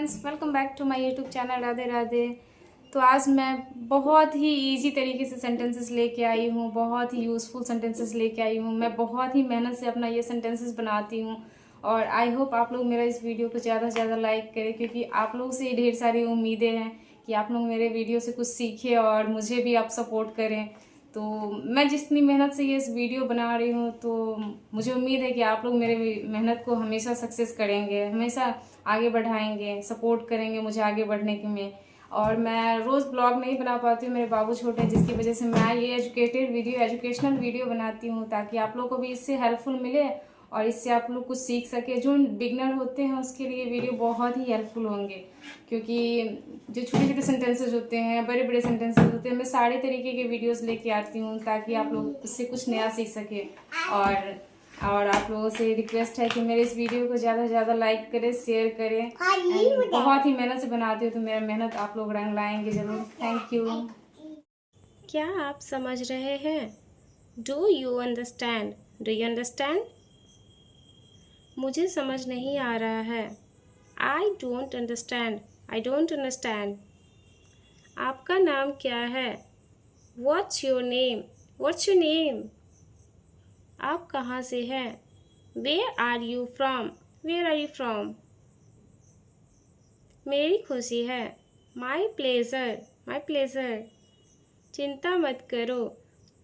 Friends, welcome back to my YouTube channel Radhe Radhe. तो आज मैं बहुत ही इजी तरीके से सेंटेंसेस लेके आई हूँ, बहुत ही यूज़फुल सेंटेंसेस लेके आई हूँ। मैं बहुत ही मेहनत से अपना ये सेंटेंसेस बनाती हूँ और आई होप आप लोग मेरा इस वीडियो को ज़्यादा से ज़्यादा लाइक करें, क्योंकि आप लोग से ढेर सारी उम्मीदें हैं कि आप लोग मेरे वीडियो से कुछ सीखें और मुझे भी आप सपोर्ट करें। तो मैं जितनी मेहनत से ये इस वीडियो बना रही हूँ, तो मुझे उम्मीद है कि आप लोग मेरे मेहनत को हमेशा सक्सेस करेंगे, हमेशा आगे बढ़ाएंगे, सपोर्ट करेंगे मुझे आगे बढ़ने के में। और मैं रोज़ ब्लॉग नहीं बना पाती हूँ, मेरे बाबू छोटे हैं, जिसकी वजह से मैं ये एजुकेशनल वीडियो बनाती हूँ, ताकि आप लोग को भी इससे हेल्पफुल मिले और इससे आप लोग कुछ सीख सके। जो बिगनर होते हैं उसके लिए वीडियो बहुत ही हेल्पफुल होंगे, क्योंकि जो छोटे छोटे सेंटेंसेज होते हैं, बड़े बड़े सेंटेंसेज होते हैं, मैं सारे तरीके के वीडियोस लेके आती हूँ ताकि आप लोग इससे कुछ नया सीख सके। और आप लोगों से रिक्वेस्ट है कि मेरे इस वीडियो को ज़्यादा से ज़्यादा लाइक करें, शेयर करें। बहुत ही मेहनत से बनाती हूँ, तो मेरा मेहनत आप लोग रंग लाएंगे ज़रूर। Thank you. क्या आप समझ रहे हैं? Do you understand? Do you understand? मुझे समझ नहीं आ रहा है। I don't understand. I don't understand. आपका नाम क्या है? What's your name? What's your name? आप कहाँ से हैं? Where are you from? Where are you from? मेरी खुशी है। My pleasure. My pleasure. चिंता मत करो।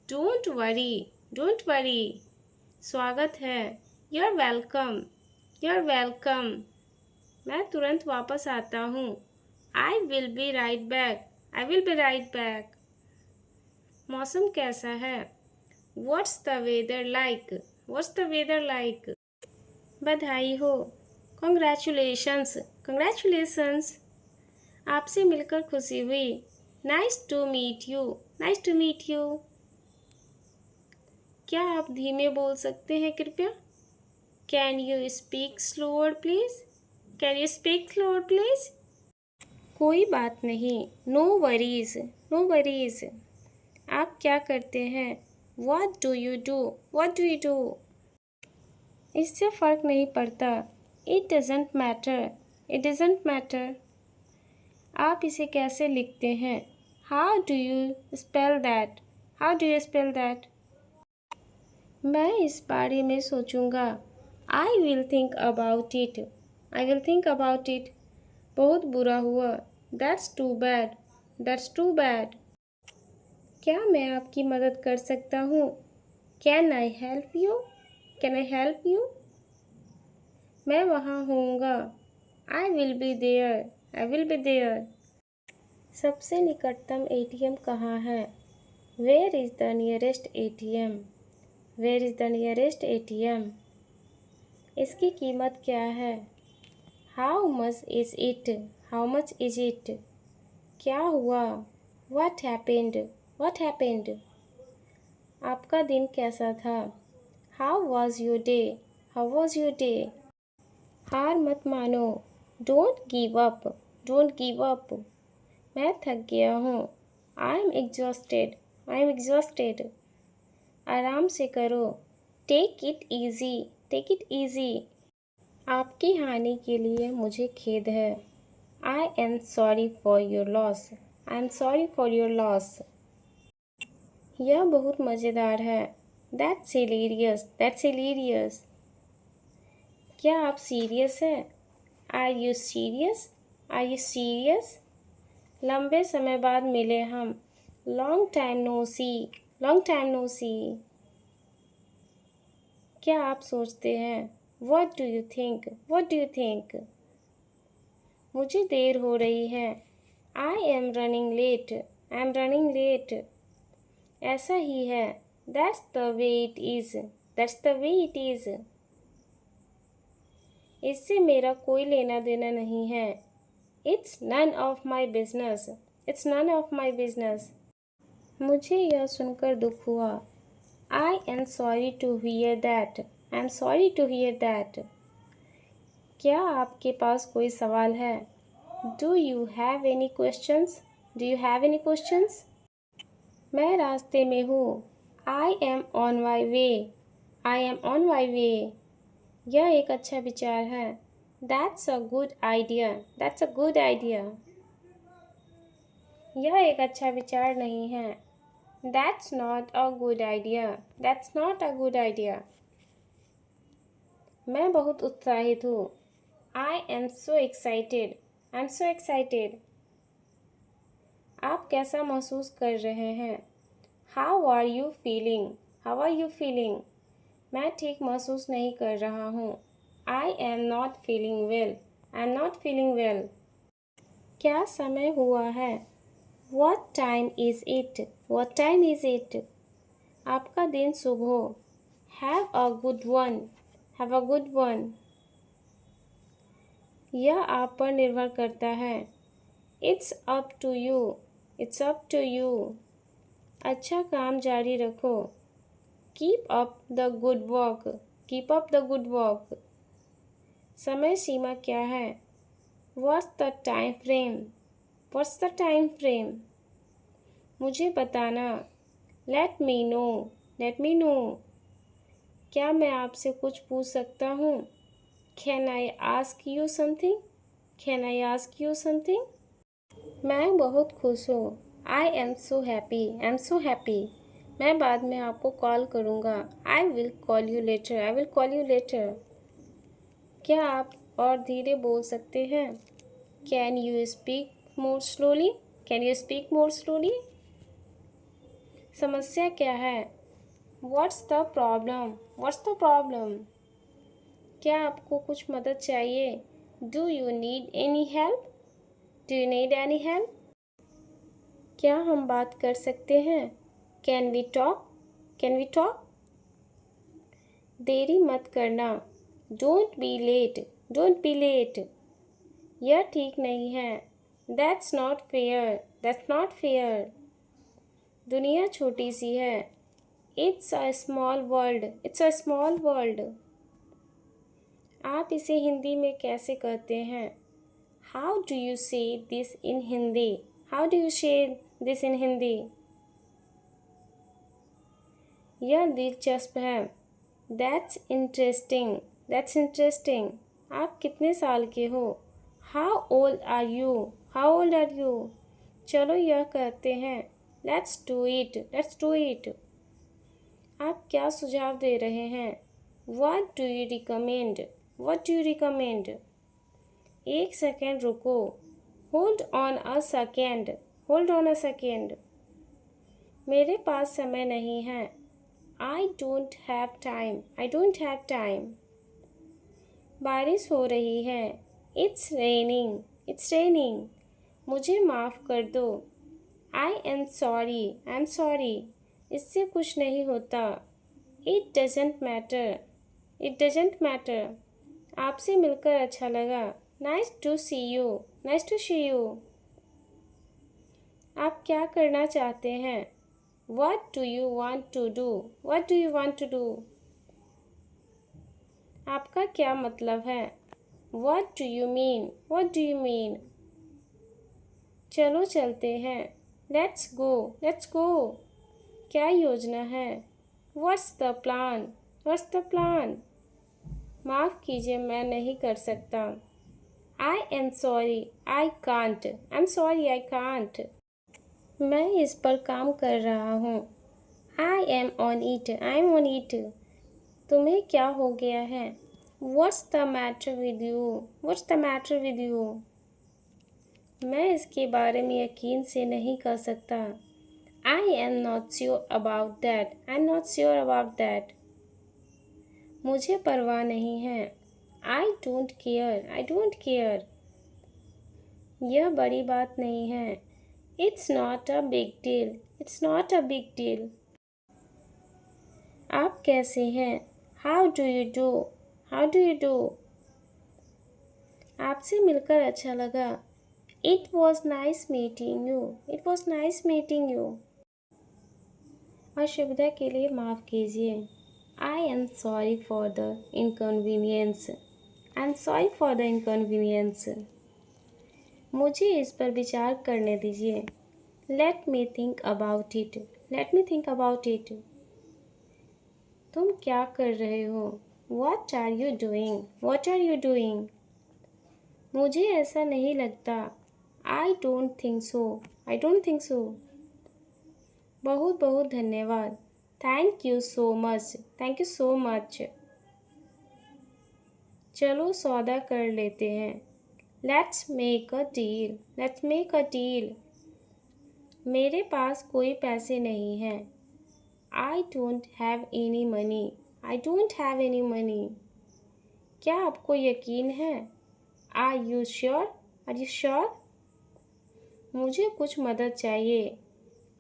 Don't worry. Don't worry. स्वागत है। You're welcome. You're welcome. मैं तुरंत वापस आता हूँ। I will be right back. I will be right back. मौसम कैसा है? What's the weather like? What's the weather like? बधाई हो। Congratulations. Congratulations. आपसे मिलकर खुशी हुई। Nice to meet you. Nice to meet you. क्या आप धीमे बोल सकते हैं कृपया? Can you speak slower please? Can you speak slower please? कोई बात नहीं। No worries. No worries. आप क्या करते हैं? What do you do? What do you do? इससे फ़र्क नहीं पड़ता। It doesn't matter. It doesn't matter. आप इसे कैसे लिखते हैं? How do you spell that? How do you spell that? मैं इस बारे में सोचूंगा। I will think about it. I will think about it. बहुत बुरा हुआ। That's too bad. That's too bad. क्या मैं आपकी मदद कर सकता हूँ? Can I help you? Can I help you? मैं वहाँ होऊंगा। I will be there. I will be there. सबसे निकटतम ATM कहाँ है? Where is the nearest ATM? Where is the nearest ATM? इसकी कीमत क्या है? How much is it? How much is it? क्या हुआ? What happened? What happened? आपका दिन कैसा था? How was your day? How was your day? हार मत मानो। Don't give up. Don't give up. मैं थक गया हूँ। I am exhausted. I am exhausted. आराम से करो। Take it easy. Take it easy. आपकी हानि के लिए मुझे खेद है। I am sorry for your loss. I am sorry for your loss. यह बहुत मज़ेदार है। That's hilarious. That's hilarious. क्या आप सीरियस हैं? Are you serious? Are you serious? लंबे समय बाद मिले हम। Long time no see. Long time no see. क्या आप सोचते हैं? What do you think? What do you think? मुझे देर हो रही है। I am running late. I am running late. ऐसा ही है। That's the way it is. That's the way it is. इससे मेरा कोई लेना देना नहीं है। It's none of my business. It's none of my business. मुझे यह सुनकर दुख हुआ। I am sorry to hear that. I am sorry to hear that. क्या आपके पास कोई सवाल है? Do you have any questions? Do you have any questions? मैं रास्ते में हूँ। I am on my way. I am on my way. यह एक अच्छा विचार है। That's a good idea, that's a good idea. यह एक अच्छा विचार नहीं है। That's not a good idea, that's not a good idea. मैं बहुत उत्साहित हूँ। I am so excited, I am so excited. आप कैसा महसूस कर रहे हैं? How are you feeling, how are you feeling? मैं ठीक महसूस नहीं कर रहा हूँ। I am not feeling well, I am not feeling well. क्या समय हुआ है? What time is it? What time is it? आपका दिन शुभ हो। Have a good one. Have a good one. यह आप पर निर्भर करता है। It's up to you. It's up to you. अच्छा काम जारी रखो। Keep up the good work. Keep up the good work. समय सीमा क्या है? What's the time frame? What's the time frame? मुझे बताना। Late me no, late me no. क्या मैं आपसे कुछ पूछ सकता हूँ? Can I ask you something? Can I ask you something? मैं बहुत खुश हूँ। I am so happy, I am so happy. मैं बाद में आपको कॉल करूँगा। I will call you later, I will call you later. क्या आप और धीरे बोल सकते हैं? Can you speak more slowly? Can you speak more slowly? समस्या क्या है? What's the problem? What's the problem? क्या आपको कुछ मदद चाहिए? Do you need any help? Do you need any help? क्या हम बात कर सकते हैं? Can we talk? Can we talk? देरी मत करना। Don't be late. Don't be late. यह ठीक नहीं है। That's not fair. That's not fair. दुनिया छोटी सी है। It's a small world. It's a small world. आप इसे हिंदी में कैसे कहते हैं? How do you say this in Hindi? How do you say this in Hindi? यह दिलचस्प है। That's interesting. That's interesting. आप कितने साल के हो? How old are you? How old are you? चलो यह करते हैं। Let's do it. Let's do it. आप क्या सुझाव दे रहे हैं? What do you recommend? What do you recommend? एक सेकेंड रुको। Hold on a second. Hold on a second. मेरे पास समय नहीं है। I don't have time. I don't have time. बारिश हो रही है। It's raining. It's raining. मुझे माफ़ कर दो। I am sorry. I'm sorry. इससे कुछ नहीं होता। It doesn't matter. It doesn't matter. आपसे मिलकर अच्छा लगा। Nice to see you. Nice to see you. आप क्या करना चाहते हैं? What do you want to do? What do you want to do? आपका क्या मतलब है? What do you mean? What do you mean? चलो चलते हैं। Let's go. Let's go. क्या योजना है? What's the plan? What's the plan? माफ़ कीजिए मैं नहीं कर सकता। I am sorry. I can't. I'm sorry. I can't. मैं इस पर काम कर रहा हूँ। I am on it. I'm on it. तुम्हें क्या हो गया है? What's the matter with you? What's the matter with you? मैं इसके बारे में यकीन से नहीं कर सकता। I am not sure about that. I'm not sure about that. मुझे परवाह नहीं है। I don't care. I don't care. यह बड़ी बात नहीं है। It's not a big deal. It's not a big deal. आप कैसे हैं? How do you do? How do you do? आपसे मिलकर अच्छा लगा। It was nice meeting you. It was nice meeting you. असुविधा के लिए माफ़ कीजिए। I am sorry for the inconvenience. I am sorry for the inconvenience. मुझे इस पर विचार करने दीजिए। Let me think about it. Let me think about it. तुम क्या कर रहे हो? What are you doing? What are you doing? मुझे ऐसा नहीं लगता। I don't think so. I don't think so. बहुत बहुत धन्यवाद। Thank you so much. Thank you so much. चलो सौदा कर लेते हैं। Let's make a deal. Let's make a deal. मेरे पास कोई पैसे नहीं हैं। I don't have any money. I don't have any money. क्या आपको यकीन है? Are you sure? Are you sure? मुझे कुछ मदद चाहिए।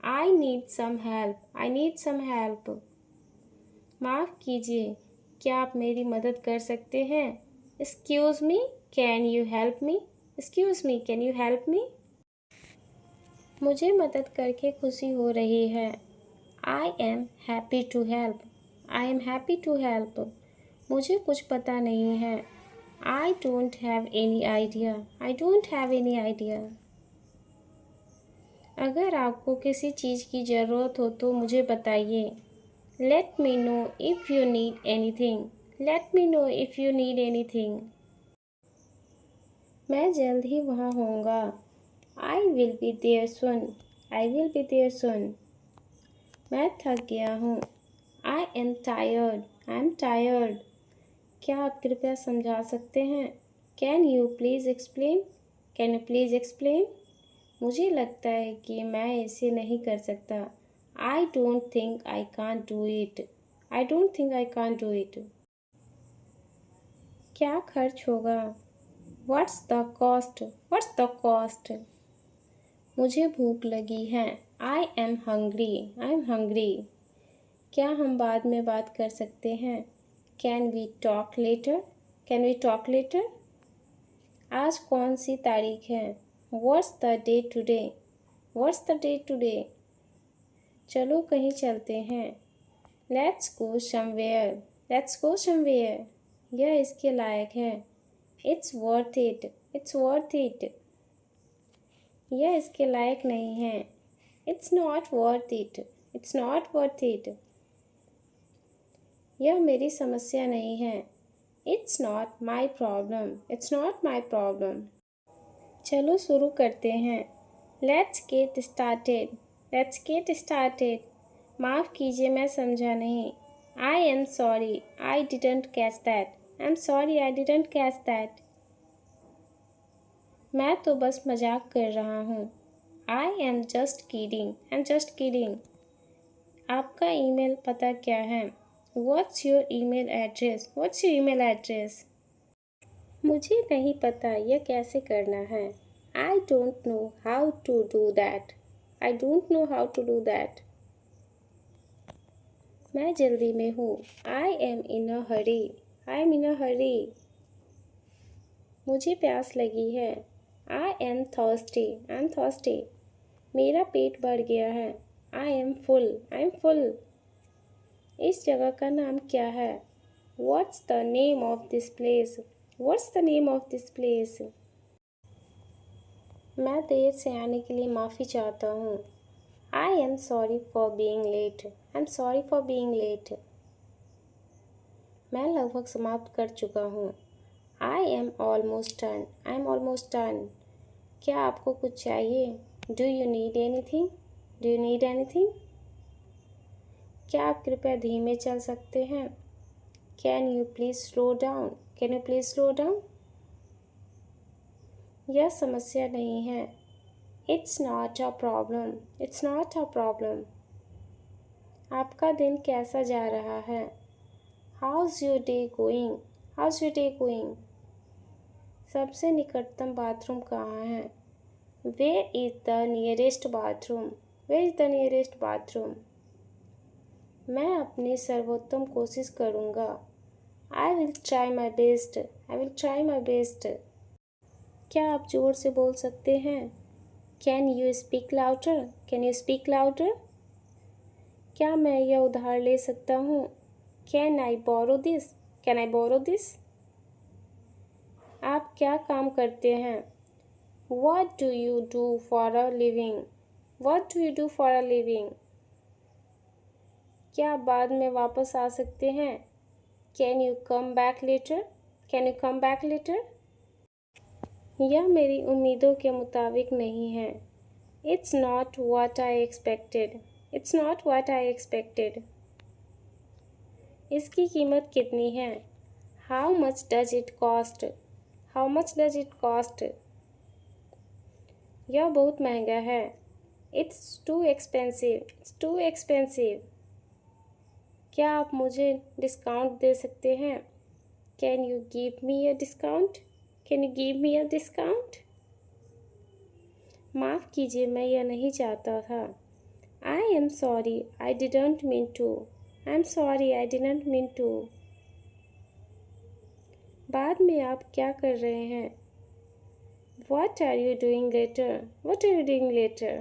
I need some help. I need some help. माफ़ कीजिए, क्या आप मेरी मदद कर सकते हैं? Excuse me, can you help me? Excuse me, can you help me? मुझे मदद करके खुशी हो रही है। I am happy to help. I am happy to help. मुझे कुछ पता नहीं है। I don't have any idea. I don't have any idea. अगर आपको किसी चीज़ की ज़रूरत हो तो मुझे बताइए। Let me know if you need anything. Let me know if you need anything. मैं जल्द ही वहाँ होऊंगा। I will be there soon. I will be there soon. मैं थक गया हूँ। I am tired. I am tired. क्या आप कृपया समझा सकते हैं? Can you please explain? Can you please explain? मुझे लगता है कि मैं इसे नहीं कर सकता। I don't think I can't do it. I don't think I can't do it. क्या खर्च होगा? What's the cost? What's the cost? मुझे भूख लगी है। I am hungry. I am hungry. क्या हम बाद में बात कर सकते हैं? Can we talk later? Can we talk later? आज कौन सी तारीख है? What's the day today? What's the day today? चलो कहीं चलते हैं। Let's go somewhere. Let's go somewhere. यह इसके लायक है। It's worth it. It's worth it. यह इसके लायक नहीं है। It's not worth it. It's not worth it. यह मेरी समस्या नहीं है। It's not my problem. It's not my problem. चलो शुरू करते हैं। Let's get started. Let's get started. माफ़ कीजिए, मैं समझा नहीं। आई am sorry, I didn't catch that. I am sorry, I didn't catch that. मैं तो बस मजाक कर रहा हूँ। I am just kidding. I am just kidding. आपका ईमेल पता क्या है? What's your email address? What's your email address? मुझे नहीं पता यह कैसे करना है। I don't know how to do that. I don't know how to do that. मैं जल्दी में हूँ। I am in a hurry. I am in a hurry. मुझे प्यास लगी है। I am thirsty. I am thirsty. मेरा पेट भर गया है। I am full. I am full. इस जगह का नाम क्या है? What's the name of this place? What's the name of this place? मैं देर से आने के लिए माफ़ी चाहता हूँ। I am sorry for being late. I am sorry for being late. मैं लगभग समाप्त कर चुका हूँ। I am almost done. I am almost done. क्या आपको कुछ चाहिए? Do you need anything? Do you need anything? क्या आप कृपया धीमे चल सकते हैं? Can you please slow down? Can you please slow down? यह समस्या नहीं है। It's not a problem. It's not a problem. आपका दिन कैसा जा रहा है? How's your day going? How's your day going? सबसे निकटतम बाथरूम कहाँ है? Where is the nearest bathroom? Where is the nearest bathroom? मैं अपनी सर्वोत्तम कोशिश करूँगा। I will try my best. I will try my best. क्या आप जोर से बोल सकते हैं? Can you speak louder? Can you speak louder? क्या मैं यह उधार ले सकता हूँ? Can I borrow this? Can I borrow this? आप क्या काम करते हैं? What do you do for a living? What do you do for a living? क्या आप बाद में वापस आ सकते हैं? Can you come back later? Can you come back later? यह मेरी उम्मीदों के मुताबिक नहीं है। It's not what I expected. It's not what I expected. इसकी कीमत कितनी है? How much does it cost? How much does it cost? यह बहुत महंगा है। It's too expensive. It's too expensive. क्या आप मुझे डिस्काउंट दे सकते हैं? Can you give me a discount? Can you give me a discount? माफ़ कीजिए, मैं यह नहीं चाहता था। I am sorry, I didn't mean to. I'm sorry, I didn't mean to. बाद में आप क्या कर रहे हैं? What are you doing later? What are you doing later?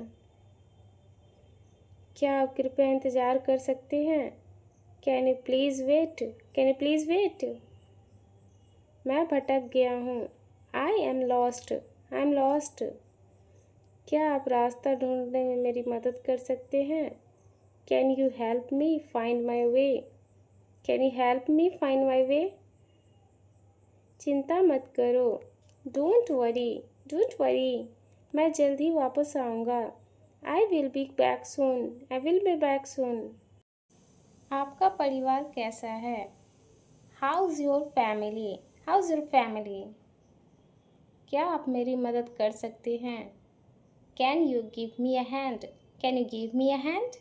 क्या आप कृपया इंतज़ार कर सकते हैं? Can you please wait? Can you please wait? मैं भटक गया हूँ। I am lost. I'm lost. क्या आप रास्ता ढूंढने में मेरी मदद कर सकते हैं? Can you help me find my way? Can you help me find my way? चिंता मत करो। Don't worry. Don't worry. मैं जल्द ही वापस आऊँगा। I will be back soon. I will be back soon. आपका परिवार कैसा है? How's your family? How's your family? क्या आप मेरी मदद कर सकते हैं? Can you give me a hand? Can you give me a hand?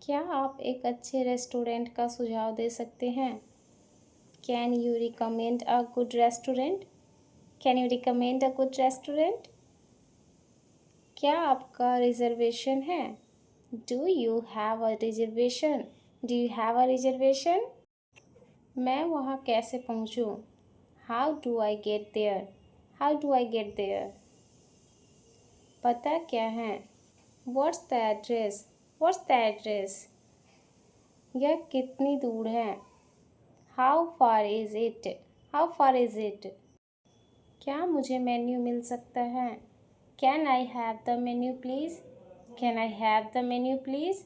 क्या आप एक अच्छे रेस्टोरेंट का सुझाव दे सकते हैं? Can you recommend a good restaurant? Can you recommend a good restaurant? क्या आपका रिजर्वेशन है? Do you have a reservation? Do you have a reservation? मैं वहाँ कैसे पहुँचूँ? How do I get there? How do I get there? पता क्या है? What's the address? What's the address? यह कितनी दूर है? How far is it? How far is it? क्या मुझे मेन्यू मिल सकता है? Can I have the menu please? Can I have the menu please?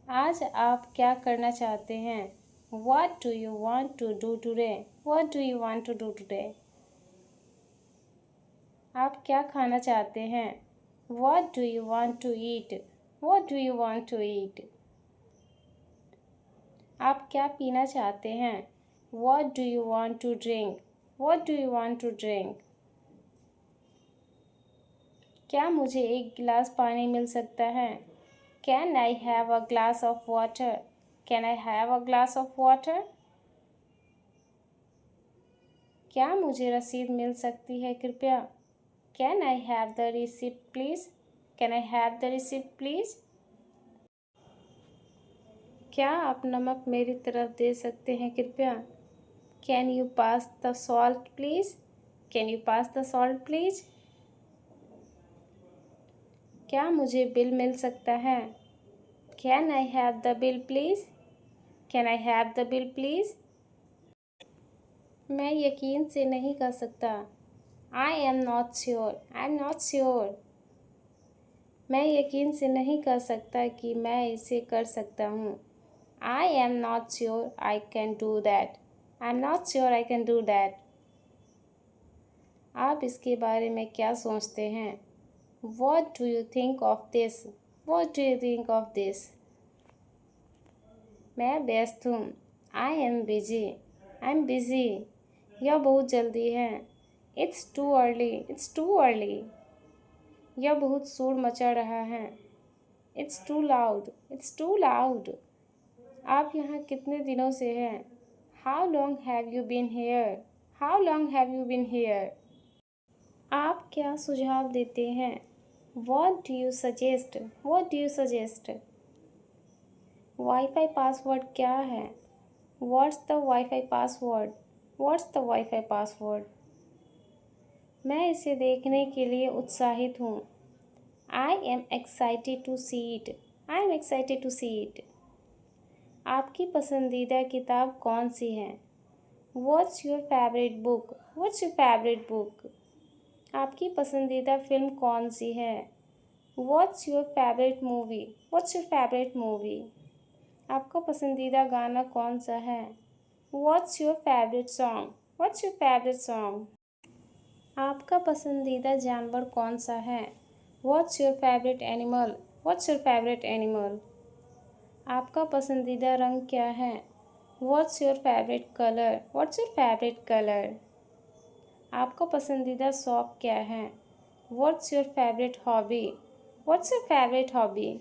आज आप क्या करना चाहते हैं? What do you want to do today? What do you want to do today? आप क्या खाना चाहते हैं? What do you want to eat? What do you want to eat? आप क्या पीना चाहते हैं? What do you want to drink? What do you want to drink? क्या मुझे एक गिलास पानी मिल सकता है? Can I have a glass of water? Can I have a glass of water? क्या मुझे रसीद मिल सकती है कृपया? Can I have the receipt please? Can I have the receipt please? क्या आप नमक मेरी तरफ दे सकते हैं कृपया? Can you pass the salt please? Can you pass the salt please? क्या मुझे बिल मिल सकता है? Can I have the bill please? Can I have the bill please? मैं यकीन से नहीं कर सकता। I am not sure. I am not sure. मैं यकीन से नहीं कर सकता कि मैं इसे कर सकता हूँ। I am not sure I can do that. I am not sure I can do that. आप इसके बारे में क्या सोचते हैं? What do you think of this? What do you think of this? मैं व्यस्त हूँ। I am busy. I am busy. यह बहुत जल्दी है। It's too early. It's too early. यह बहुत शोर मचा रहा है। It's too loud. It's too loud. आप यहाँ कितने दिनों से हैं? How long have you been here? How long have you been here? आप क्या सुझाव देते हैं? What do you suggest? What do you suggest? Wifi password क्या है? What's the Wi-Fi password? What's the Wi-Fi password? मैं इसे देखने के लिए उत्साहित हूँ। I am excited to see it. I am excited to see it. आपकी पसंदीदा किताब कौन सी है? What's your favorite book? What's your favorite book? आपकी पसंदीदा फिल्म कौन सी है? What's your favorite movie? What's your favorite movie? आपका पसंदीदा गाना कौन सा है? What's your favorite song? What's your favorite song? आपका पसंदीदा जानवर कौन सा है? What's your favorite animal? What's your favorite animal? आपका पसंदीदा रंग क्या है? What's your favorite color? What's your favorite color? आपका पसंदीदा शौक क्या है? What's your favorite hobby? What's your favorite hobby?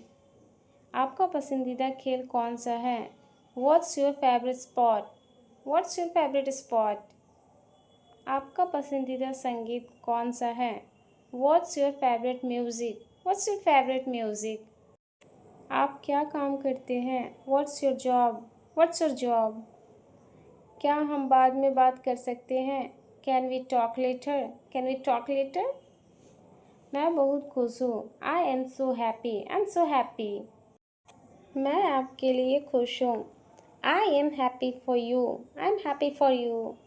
आपका पसंदीदा खेल कौन सा है? What's your favorite sport? What's your favorite sport? आपका पसंदीदा संगीत कौन सा है? What's your favorite music? What's your favorite music? आप क्या काम करते हैं? What's your job? What's your job? क्या हम बाद में बात कर सकते हैं? Can we talk later? Can we talk later? मैं बहुत खुश हूँ. I am so happy. I'm so happy. मैं आपके लिए खुश हूँ. I am happy for you. I'm happy for you.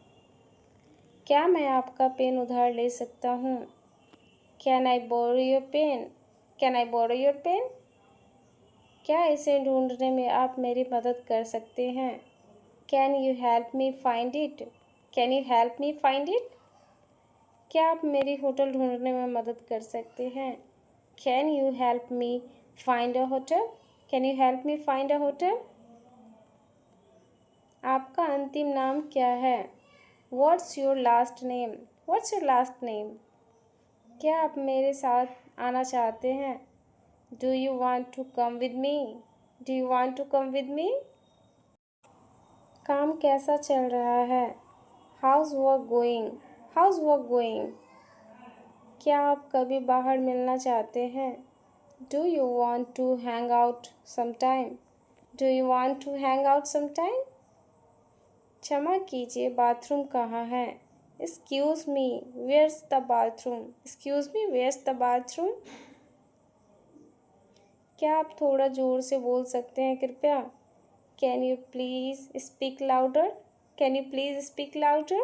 क्या मैं आपका पेन उधार ले सकता हूँ? Can I borrow your pen? Can I borrow your pen? क्या इसे ढूंढने में आप मेरी मदद कर सकते हैं? Can you help me find it? Can you help me find it? क्या आप मेरी होटल ढूंढने में मदद कर सकते हैं? Can you help me find a hotel? Can you help me find a hotel? आपका अंतिम नाम क्या है? What's your last name? What's your last name? क्या आप मेरे साथ आना चाहते हैं? Do you want to come with me? Do you want to come with me? काम कैसा चल रहा है? How's work going? How's work going? क्या आप कभी बाहर मिलना चाहते हैं? Do you want to hang out sometime? Do you want to hang out sometime? क्षमा कीजिए, बाथरूम कहाँ है? Excuse me, where's the bathroom? Excuse me, where's the bathroom? क्या आप थोड़ा ज़ोर से बोल सकते हैं कृपया? Can you please speak louder? Can you please speak louder?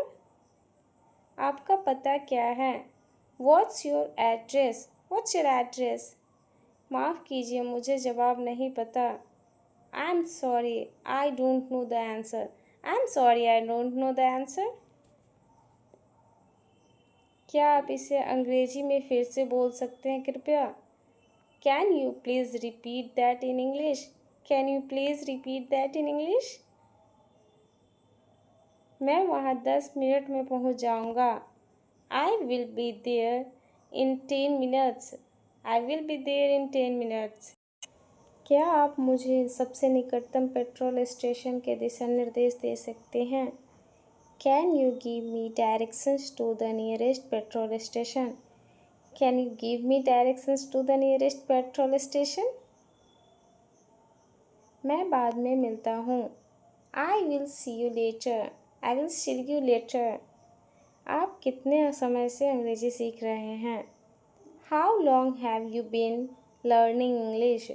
आपका पता क्या है? What's your address? What's your address? माफ़ कीजिए, मुझे जवाब नहीं पता. I'm sorry, I don't know the answer. I'm sorry, I don't know the answer. क्या आप इसे अंग्रेजी में फिर से बोल सकते हैं कृपया? Can you please repeat that in English? Can you please repeat that in English? मैं वहाँ 10 मिनट में पहुँच जाऊँगा. I will be there in 10 minutes. I will be there in 10 minutes. क्या आप मुझे सबसे निकटतम पेट्रोल स्टेशन के दिशा निर्देश दे सकते हैं? Can you give me directions to the nearest petrol station? Can you give me directions to the nearest petrol station? मैं बाद में मिलता हूँ. I will see you later. I will see you later. आप कितने समय से अंग्रेजी सीख रहे हैं? How long have you been learning English?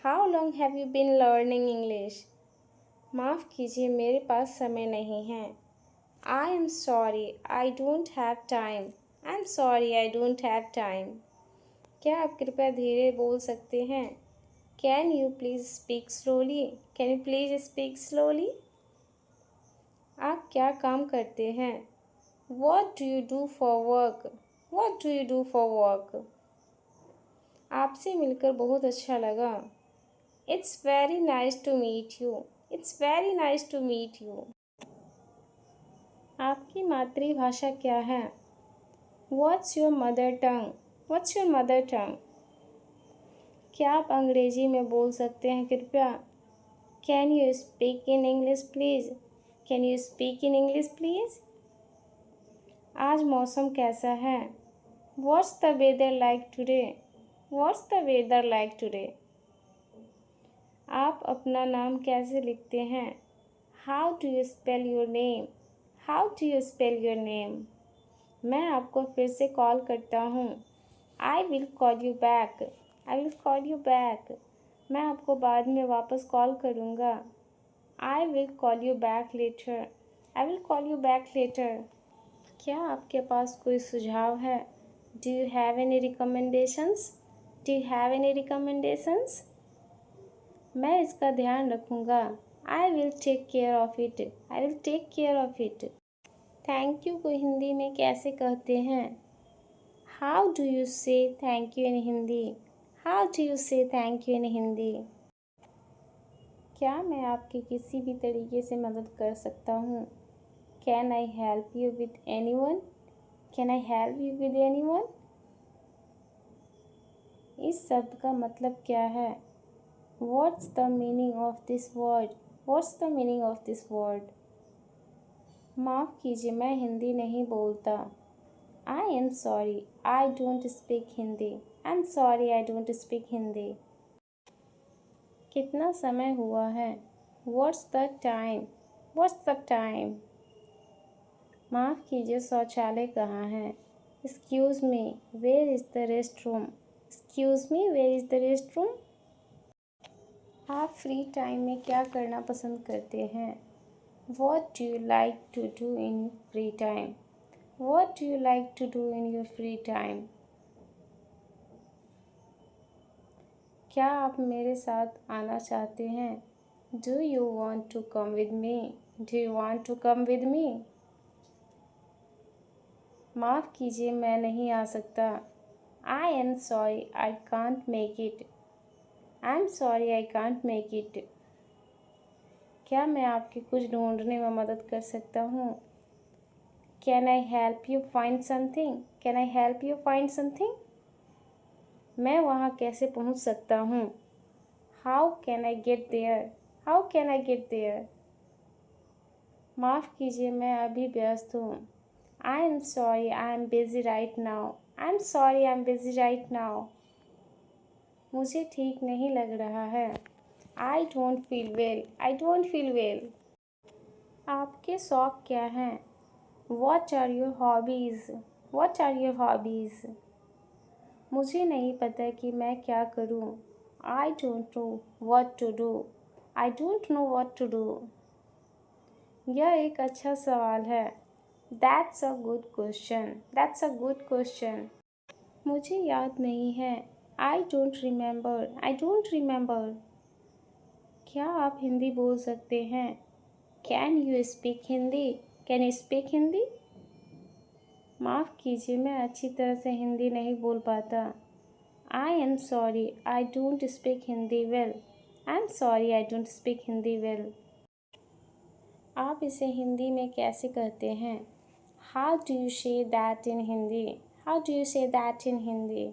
How long have you been learning English? माफ़ कीजिए, मेरे पास समय नहीं है. I am sorry, I don't have time. I'm sorry, I don't have time. क्या आप कृपया धीरे बोल सकते हैं? Can you please speak slowly? Can you please speak slowly? आप क्या काम करते हैं? What do you do for work? What do you do for work? आपसे मिलकर बहुत अच्छा लगा. It's very nice to meet you. It's very nice to meet you. आपकी मातृभाषा क्या है? What's your mother tongue? What's your mother tongue? क्या आप अंग्रेजी में बोल सकते हैं कृपया? Can you speak in English please? Can you speak in English please? आज मौसम कैसा है? What's the weather like today? What's the weather like today? आप अपना नाम कैसे लिखते हैं? How do you spell your name? How do you spell your name? मैं आपको फिर से कॉल करता हूँ. I will call you back. I will call you back. मैं आपको बाद में वापस कॉल करूँगा. I will call you back later. I will call you back later. क्या आपके पास कोई सुझाव है? Do you have any recommendations? Do you have any recommendations? मैं इसका ध्यान रखूँगा. I will take care of it. I will take care of it. Thank you को हिंदी में कैसे कहते हैं? हाउ डू यू से thank you in Hindi? How do you से थैंक यू इन हिंदी? क्या मैं आपकी किसी भी तरीके से मदद कर सकता हूँ? Can I help you with anyone? Can I help you with anyone? इस शब्द का मतलब क्या है? What's the meaning of this word? What's the meaning of this word? माफ़ कीजिए, मैं हिंदी नहीं बोलता. I am sorry, I don't speak Hindi. I'm sorry, I don't speak Hindi. कितना समय हुआ है? What's the time? What's the time? माफ़ कीजिए, शौचालय कहाँ है? Excuse me, where is the restroom? Excuse me, where is the restroom? आप फ्री टाइम में क्या करना पसंद करते हैं? What do you like to do in free time? What do you like to do in your free time? क्या आप मेरे साथ आना चाहते हैं? Do you want to come with me? Do you want to come with me? माफ़ कीजिए, मैं नहीं आ सकता. I am sorry, I can't make it. I'm sorry, I can't make it. क्या मैं आपकी कुछ ढूंढने में मदद कर सकता हूँ? Can I help you find something? Can I help you find something? मैं वहाँ कैसे पहुँच सकता हूँ? How can I get there? How can I get there? माफ़ कीजिए, मैं अभी व्यस्त हूँ. I am sorry, I am busy right now. I'm sorry, I'm busy right now. मुझे ठीक नहीं लग रहा है. I don't feel well. I don't feel well. आपके शौक क्या हैं? What are your hobbies? What are your hobbies? मुझे नहीं पता कि मैं क्या करूं. I don't know what to do. I don't know what to do. यह एक अच्छा सवाल है. That's a good question. That's a good question. मुझे याद नहीं है. I don't remember. I don't remember. क्या आप हिंदी बोल सकते हैं? Can you speak Hindi? Can you speak Hindi? माफ़ कीजिए, मैं अच्छी तरह से हिंदी नहीं बोल पाता. I am sorry, I don't speak Hindi well. I'm sorry, I don't speak Hindi well. आप इसे हिंदी में कैसे कहते हैं? How do you say that in Hindi? How do you say that in Hindi?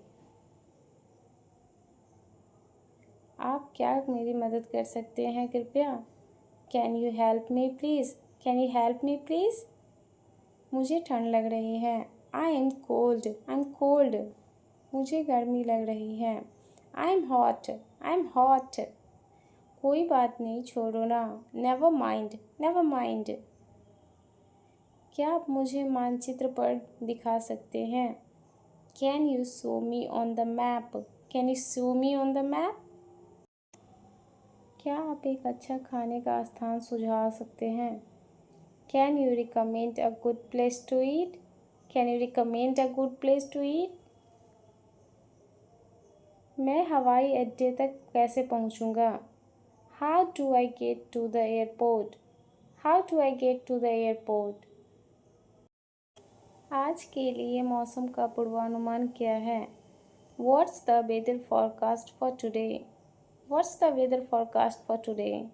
आप क्या मेरी मदद कर सकते हैं कृपया? Can you help me please? Can you help me please? मुझे ठंड लग रही है. I am cold. I'm cold. मुझे गर्मी लग रही है. I am hot. I'm hot. कोई बात नहीं, छोड़ो ना. Never mind. Never mind. क्या आप मुझे मानचित्र पर दिखा सकते हैं? Can you show me on the map? Can you show me on the map? क्या आप एक अच्छा खाने का स्थान सुझा सकते हैं? Can you recommend a good place to eat? Can you recommend a good place to eat? मैं हवाई अड्डे तक कैसे पहुंचूंगा? How do I get to the airport? How do I get to the airport? आज के लिए मौसम का पूर्वानुमान क्या है? What's the weather forecast for today? What's the weather forecast for today?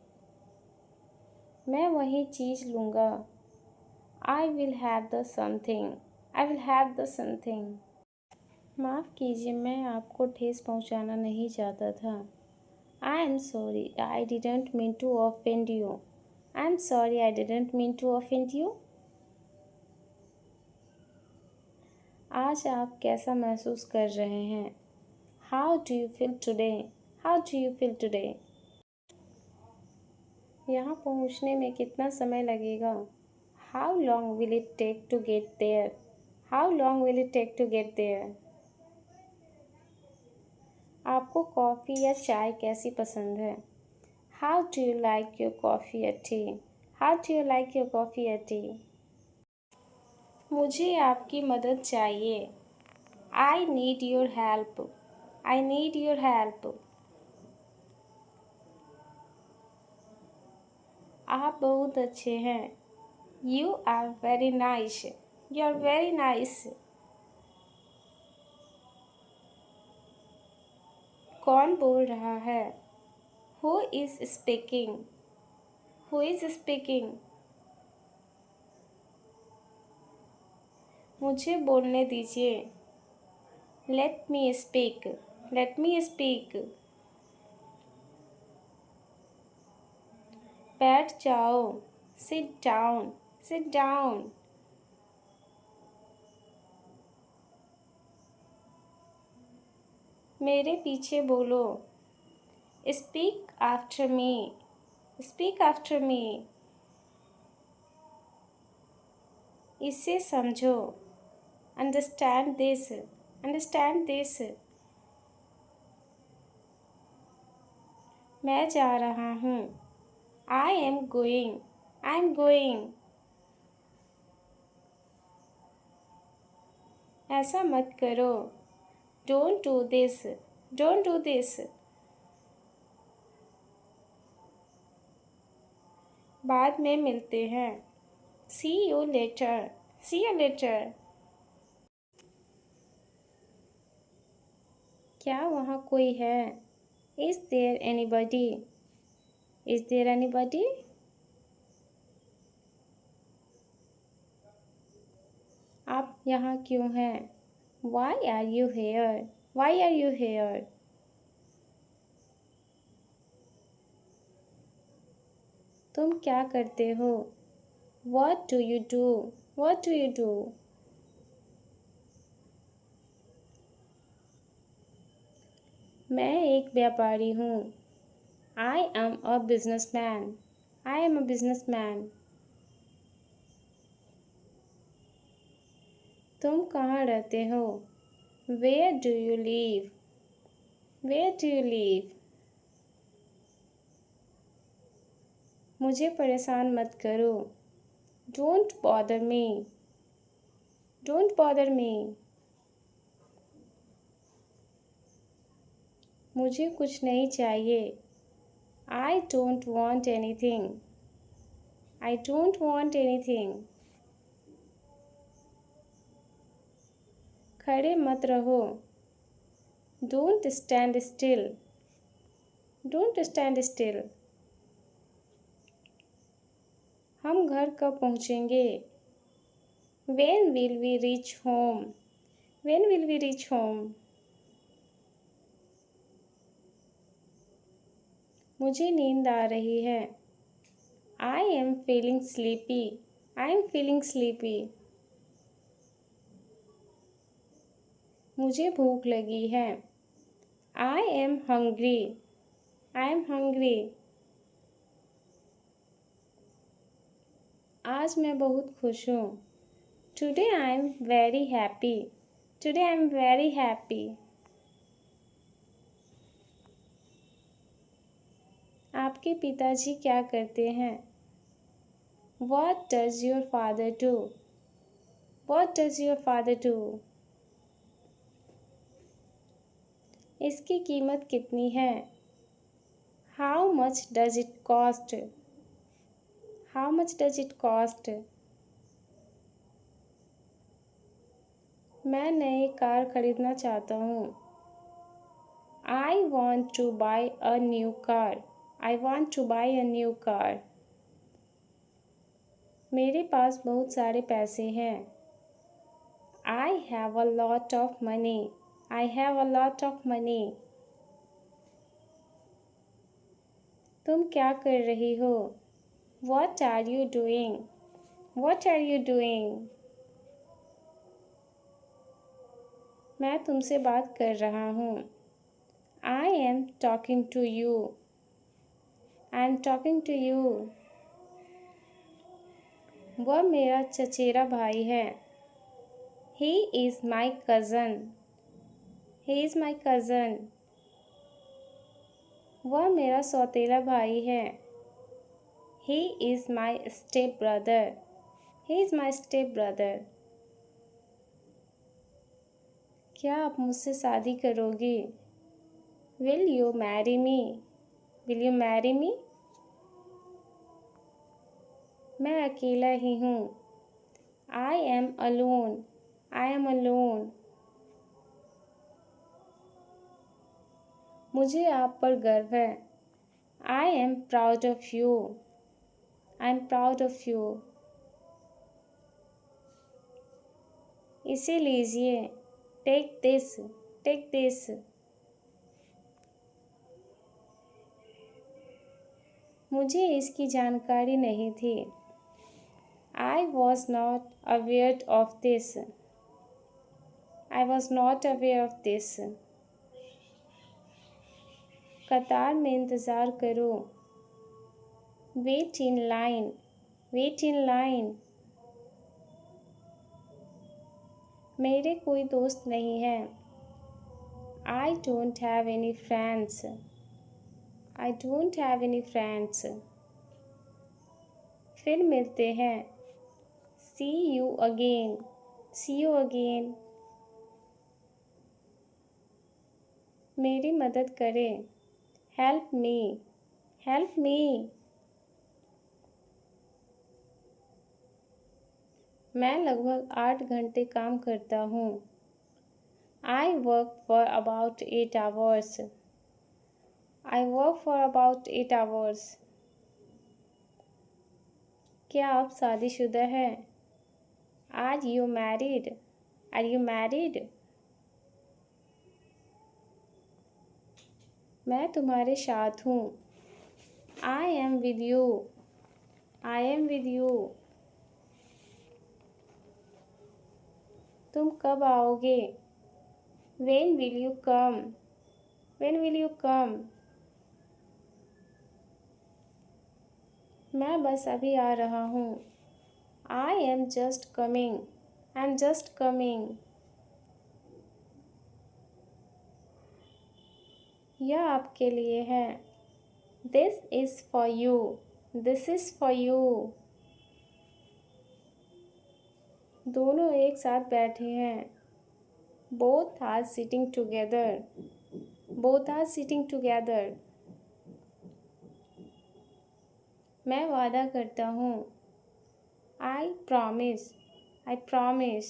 मैं वही चीज़ लूँगा. I will have the something. I will have the something. माफ़ कीजिए, मैं आपको ठेस पहुँचाना नहीं चाहता था. I am sorry, I didn't mean to offend you. I'm sorry, I didn't mean to offend you. आज आप कैसा महसूस कर रहे हैं? How do you feel today? How do you feel today? यहाँ पहुँचने में कितना समय लगेगा? How long will it take to get there? How long will it take to get there? आपको कॉफ़ी या चाय कैसी पसंद है? How do you like your coffee or tea? How do you like your coffee or tea? मुझे आपकी मदद चाहिए. I need your help. I need your help. आप बहुत अच्छे हैं. You are very nice. You are very nice. कौन बोल रहा है? Who is speaking? Who is speaking? मुझे बोलने दीजिए. Let me speak. Let me speak. बैठ जाओ. Sit down. Sit down. मेरे पीछे बोलो. Speak after me. Speak after me. इसे समझो. Understand this. Understand this. मैं जा रहा हूँ. I am going. I am going. ऐसा मत करो. Don't do this. Don't do this. बाद में मिलते हैं. See you later. See you later. क्या वहाँ कोई है? Is there anybody? Is there anybody? आप यहाँ क्यों हैं? Why are you here? Why are you here? तुम क्या करते हो? What do you do? What do you do? मैं एक व्यापारी हूँ. I am a businessman. I am a businessman. तुम कहाँ रहते हो? Where do you live? Where do you live? मुझे परेशान मत करो. Don't bother me. Don't bother me. मुझे कुछ नहीं चाहिए. I don't want anything. I don't want anything. खड़े मत रहो. Don't stand still. Don't stand still. हम घर कब पहुँचेंगे? When will we reach home? When will we reach home? मुझे नींद आ रही है. I am feeling sleepy. I am feeling sleepy. मुझे भूख लगी है. I am hungry. I am hungry. आज मैं बहुत खुश हूँ. Today I am very happy. Today I am very happy. आपके पिताजी क्या करते हैं? What does your father do? What does your father do? इसकी कीमत कितनी है? How much does it cost? How much does it cost? मैं नई कार खरीदना चाहता हूँ. I want to buy a new car. I want to buy a new car. मेरे पास बहुत सारे पैसे हैं. I have a lot of money. I have a lot of money. तुम क्या कर रही हो? What are you doing? What are you doing? मैं तुमसे बात कर रहा हूँ. I am talking to you. I am talking to you. वह मेरा चचेरा भाई है. He is my cousin. He is my cousin. वह मेरा सौतेला भाई है. He is my step brother. He is my step brother. क्या आप मुझसे शादी करोगी? Will you marry me? Will you marry me? मैं अकेला ही हूँ। I am alone. I am alone. मुझे आप पर गर्व है। I am proud of you. I am proud of you. इसे लीजिए। Take this. Take this. मुझे इसकी जानकारी नहीं थी। I was not aware of this. I was not aware of this. कतार में इंतज़ार करो। Wait in line. Wait in line. मेरे कोई दोस्त नहीं है। I don't have any friends. I don't have any friends. फिर मिलते हैं। See you again. See you again. मेरी मदद करें। Help me. Help me. मैं लगभग 8 घंटे काम करता हूँ। I work for about 8 hours. I work for about 8 hours. क्या आप शादीशुदा हैं? Are you married? Are you married? मैं तुम्हारे साथ हूँ। I am with you. I am with you. तुम कब आओगे? When will you come? When will you come? मैं बस अभी आ रहा हूँ। I am just coming. I am just coming. यह आपके लिए है। This is for you. This is for you. दोनों एक साथ बैठे हैं। Both are sitting together. Both are sitting together. मैं वादा करता हूँ। I promise. I promise.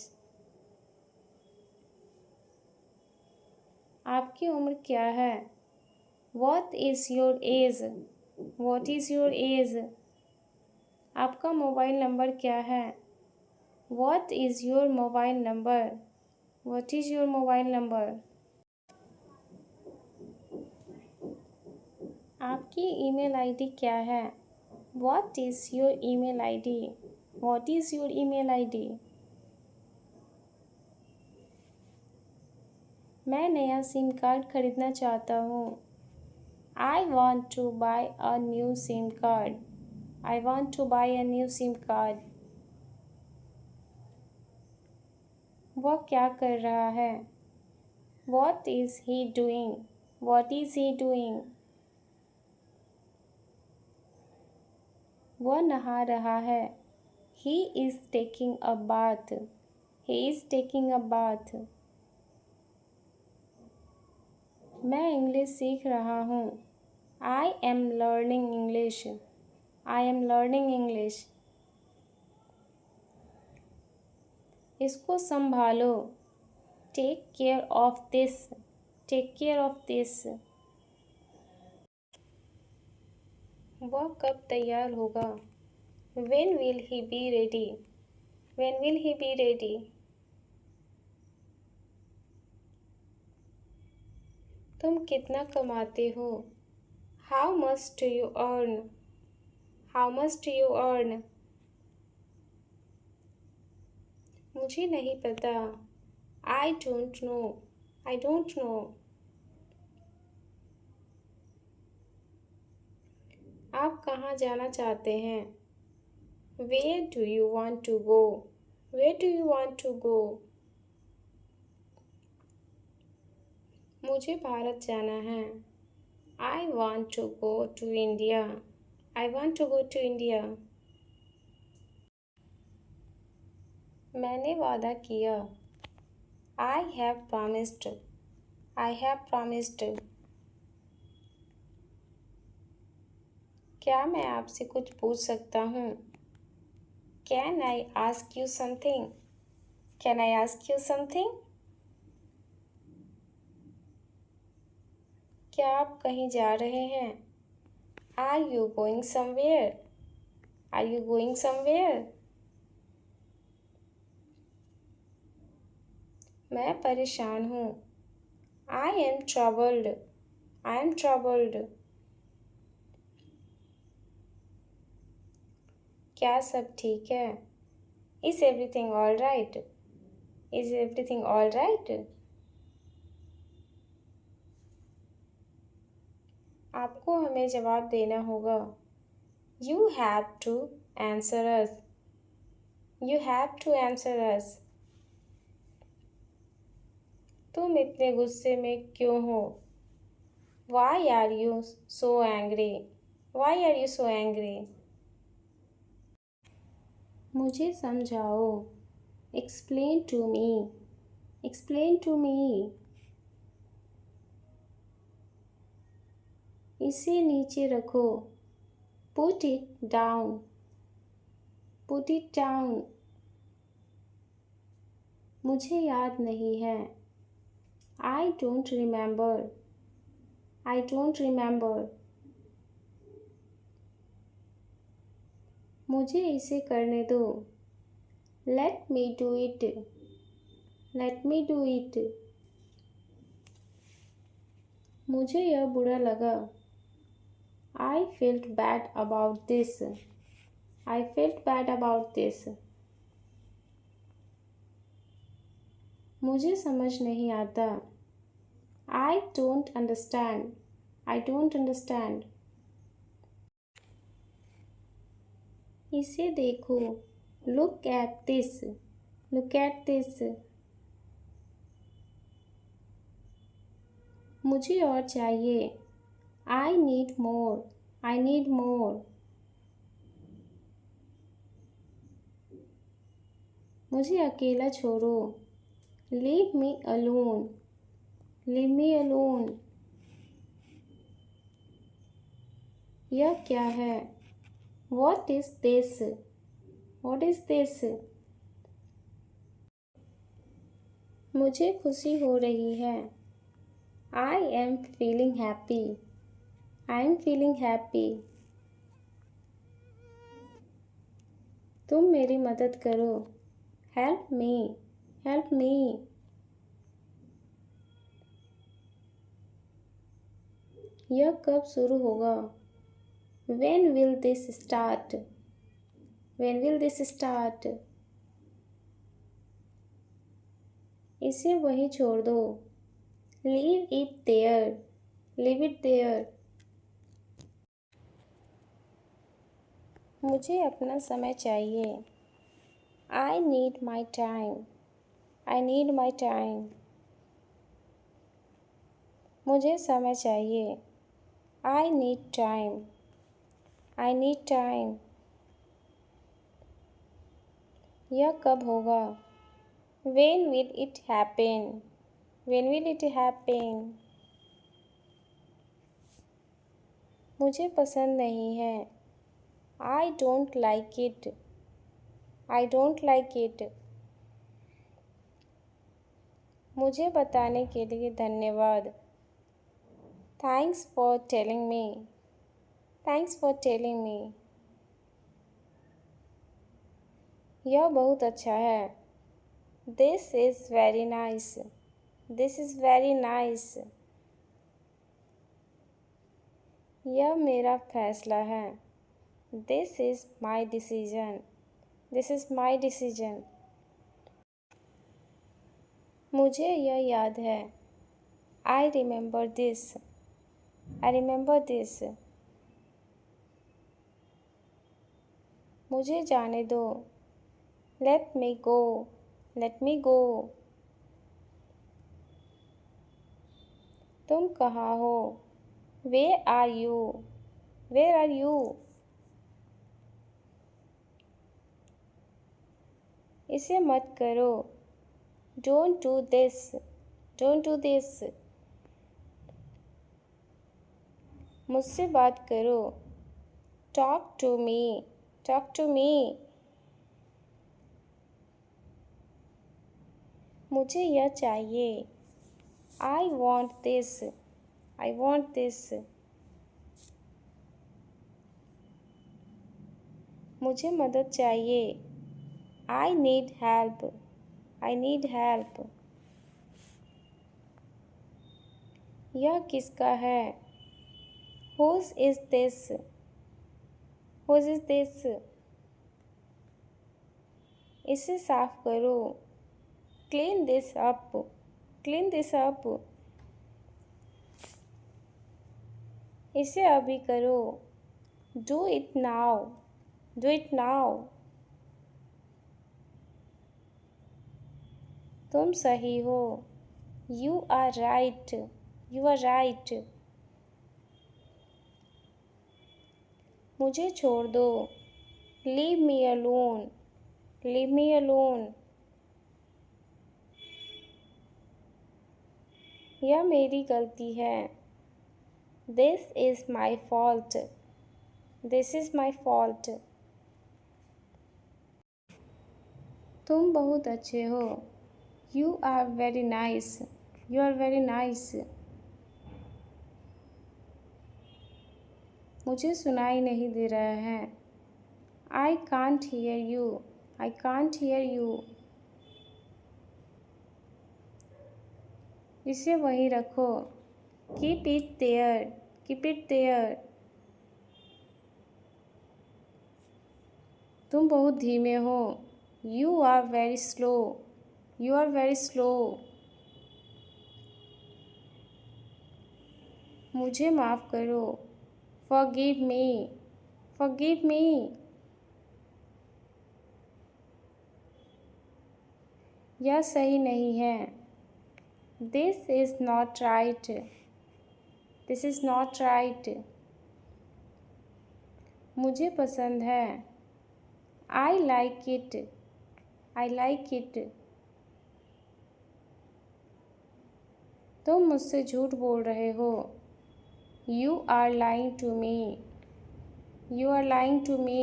आपकी उम्र क्या है? What is your age? What is your age? आपका मोबाइल नंबर क्या है? What is your mobile number? What is your mobile number? आपकी ईमेल आईडी क्या है? What is your email ID? What is your email ID? मैं नया SIM card खरीदना चाहता हूँ। I want to buy a new SIM card. I want to buy a new SIM card. वह क्या कर रहा है? What is he doing? What is he doing? वह नहा रहा है। He is taking a bath. He is taking a bath. मैं इंग्लिश सीख रहा हूँ। I am learning English. I am learning English. इसको संभालो। Take care of this. Take care of this. वह कब तैयार होगा? When will he be ready? When will he be ready? तुम कितना कमाते हो? How much do you earn? How much do you earn? मुझे नहीं पता। I don't know. I don't know. आप कहाँ जाना चाहते हैं? Where do you want to go? Where do you want to go? मुझे भारत जाना है। I want to go to India. I want to go to India. मैंने वादा किया। I have promised. I have promised. क्या मैं आपसे कुछ पूछ सकता हूँ? Can I ask you something? Can I ask you something? क्या आप कहीं जा रहे हैं? Are you going somewhere? Are you going somewhere? मैं परेशान हूँ। I am troubled. I am troubled. क्या सब ठीक है? Is everything all right? Is everything all right? आपको हमें जवाब देना होगा। You have to answer us. You have to answer us. तुम इतने गुस्से में क्यों हो? Y are you so angry? Why are you so angry? मुझे समझाओ। Explain to me. Explain to me. इसे नीचे रखो। Put it down. Put it down. मुझे याद नहीं है। I don't remember. I don't remember. मुझे इसे करने दो। Let me do it. Let me do it. मुझे यह बुरा लगा। I felt bad about this. I felt bad about this. मुझे समझ नहीं आता। I don't understand. I don't understand. इसे देखो। Look at this. Look at this. मुझे और चाहिए। I need more. I need more. मुझे अकेला छोड़ो। Leave me alone. Leave me alone. यह क्या है? What is this? What is this? मुझे खुशी हो रही है। I am feeling happy. I am feeling happy. तुम मेरी मदद करो। Help me. Help me. यह कब शुरू होगा? When will this start? When will this start? इसे वहीं छोड़ दो। Leave it there. Leave it there. मुझे अपना समय चाहिए। I need my time. I need my time. मुझे समय चाहिए। I need time. I need time. यह कब होगा? When will it happen? When will it happen? मुझे पसंद नहीं है। I don't like it. I don't like it. मुझे बताने के लिए धन्यवाद। Thanks for telling me. Thanks for telling me. यह बहुत अच्छा है। This is very nice. This is very nice. यह मेरा फैसला है। This is my decision. This is my decision. मुझे यह याद है। I remember this. I remember this. मुझे जाने दो। Let me go. Let me go. तुम कहाँ हो? Where are you? Where are you? इसे मत करो। Don't do this. Don't do this. मुझसे बात करो। Talk to me. Talk to me. मुझे यह चाहिए। I want this. I want this. मुझे मदद चाहिए। I need help. I need help. यह किसका है? Whose is this? Whose is this? इसे साफ करो। Clean this up. Clean this up. इसे अभी करो। Do it now. Do it now. तुम सही हो। You are right. You are right. मुझे छोड़ दो। Leave me alone. Leave me alone. यह मेरी गलती है। This is my fault. This is my fault. तुम बहुत अच्छे हो। You are very nice. You are very nice. मुझे सुनाई नहीं दे रहा है। I can't hear you. I can't hear you. इसे वहीं रखो। Keep it there. Keep it there. तुम बहुत धीमे हो। You are very slow. You are very slow. मुझे माफ़ करो। Forgive me. Forgive me. यह सही नहीं है। This is not right. This is not right. मुझे पसंद है। I like it. I like it. तुम मुझसे झूठ बोल रहे हो। You are lying to me. You are lying to me.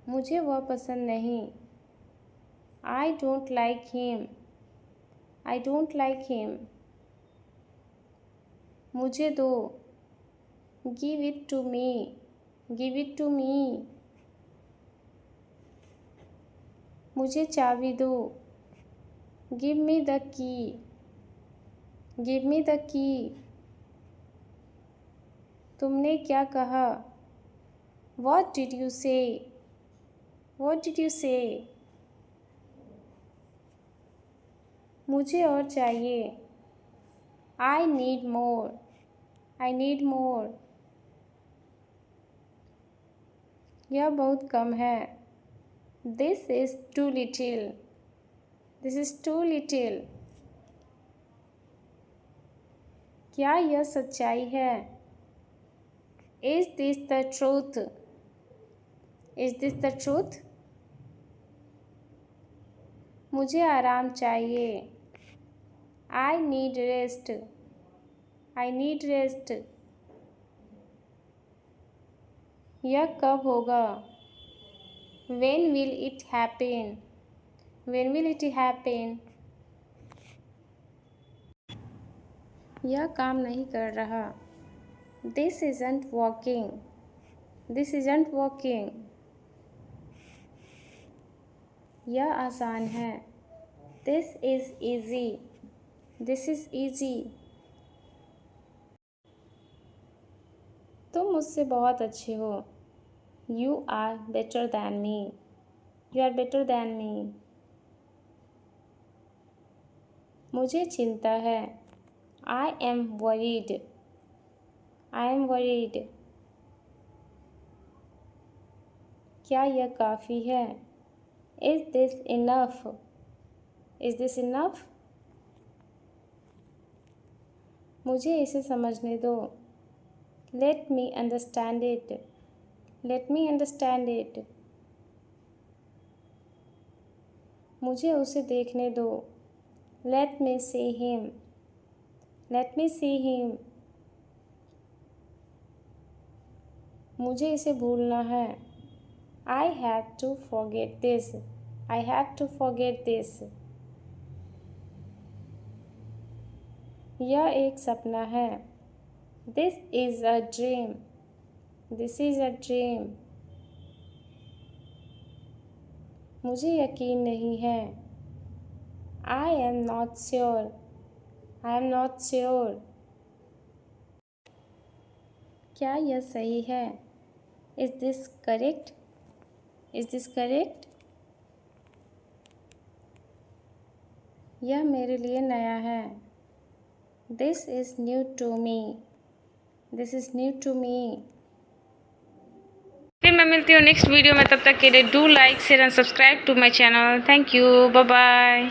मुझे वह पसंद नहीं। I don't like him. I don't like him. मुझे दो। Give it to me. Give it to me. मुझे चाबी दो। Give me the key. Give me the key. तुमने क्या कहा? What did you say? What did you say? मुझे और चाहिए। I need more. I need more. यह बहुत कम है। This is too little. This is too little. क्या यह सच्चाई है? Is this the truth? Is this the truth? मुझे आराम चाहिए। I need rest. I need rest. यह कब होगा? When will it happen? When will it happen? यह काम नहीं कर रहा। This isn't working. This isn't working. यह आसान है। This is easy. This is easy. तुम मुझसे बहुत अच्छे हो। You are better than me. You are better than me. मुझे चिंता है। I am worried. I am worried. क्या यह काफ़ी है? Is this enough? Is this enough? मुझे इसे समझने दो। Let me understand it. Let me understand it. मुझे उसे देखने दो। Let me see him. Let me see him. मुझे इसे भूलना है। I had to forget this. I have to forget this. यह एक सपना है. This is a dream. This is a dream. मुझे यकीन नहीं है. I am not sure. I am not sure. क्या यह सही है? Is this correct? Is this correct? यह मेरे लिए नया है. This is new to me. This is new to me. फिर मैं मिलती हूँ नेक्स्ट वीडियो में. तब तक के लिए do like share and subscribe to my channel. Thank you. Bye bye.